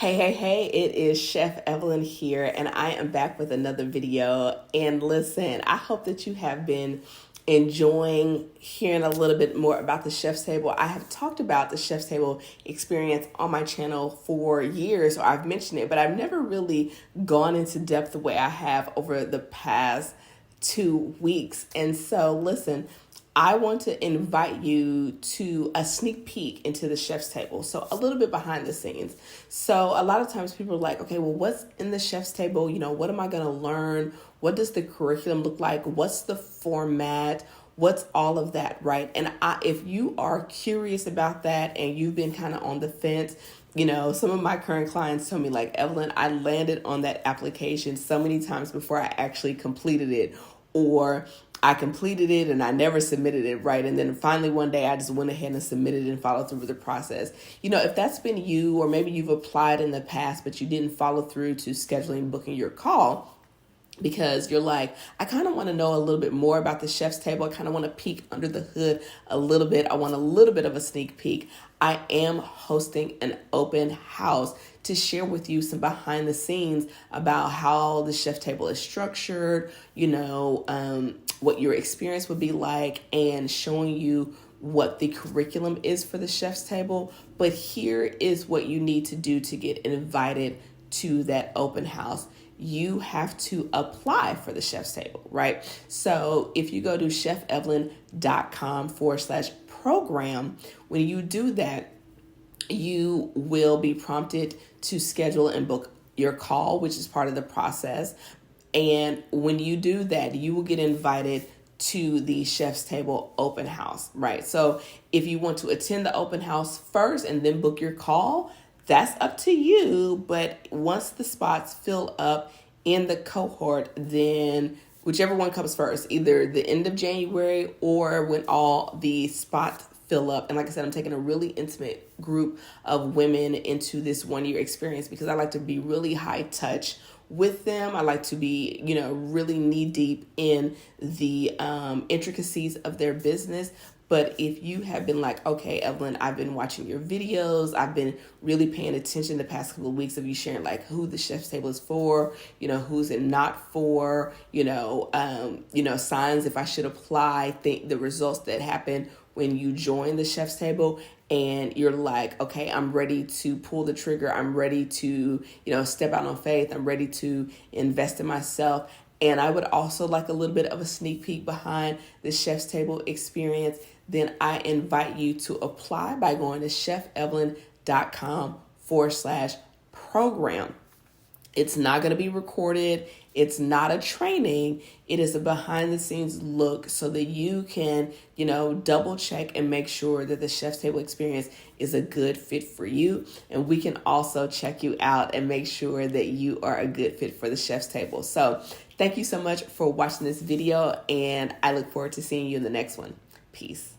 Hey, it is Chef Evelyn here, and I am back with another video. And listen, I hope that you have been enjoying hearing a little bit more about the Chef's Table. I have talked about the Chef's Table experience on my channel for years, or I've mentioned it, but I've never really gone into depth the way I have over the past 2 weeks. And so, listen, I want to invite you to a sneak peek into the Chef's Table. So a little bit behind the scenes. So a lot of times people are like, okay, well, what's in the Chef's Table? What am I going to learn? What does the curriculum look like? What's the format? What's all of that, right? And if you are curious about that and you've been kind of on the fence, some of my current clients tell me like, Evelyn, I landed on that application so many times before I actually completed it, or I completed it and I never submitted it, right? And then finally one day I just went ahead and submitted it and followed through with the process. If that's been you, or maybe you've applied in the past, but you didn't follow through to scheduling, booking your call, because you're like, I kind of want to know a little bit more about the Chef's Table. I kind of want to peek under the hood a little bit. I want a little bit of a sneak peek. I am hosting an open house to share with you some behind the scenes about how the Chef's Table is structured, what your experience would be like, and showing you what the curriculum is for the Chef's Table. But here is what you need to do to get invited to that open house. You have to apply for the Chef's Table, right? So if you go to chefevelyn.com/program, when you do that, you will be prompted to schedule and book your call, which is part of the process. And when you do that, you will get invited to the Chef's Table open house, right? So if you want to attend the open house first and then book your call, that's up to you. But once the spots fill up in the cohort, then whichever one comes first, either the end of January or when all the spots fill up. And like I said, I'm taking a really intimate group of women into this 1-year experience because I like to be really high touch with them. I like to be, really knee deep in the intricacies of their business. But if you have been like, okay, Evelyn, I've been watching your videos, I've been really paying attention the past couple of weeks of you sharing like who the Chef's Table is for, who's it not for, signs if I should apply, think the results that happen when you join the Chef's Table, and you're like, okay, I'm ready to pull the trigger. I'm ready to, step out on faith. I'm ready to invest in myself. And I would also like a little bit of a sneak peek behind the Chef's Table experience. Then I invite you to apply by going to chefevelyn.com/program. It's not going to be recorded. It's not a training. It is a behind the scenes look so that you can, double check and make sure that the Chef's Table experience is a good fit for you. And we can also check you out and make sure that you are a good fit for the Chef's Table. So thank you so much for watching this video, and I look forward to seeing you in the next one. Peace.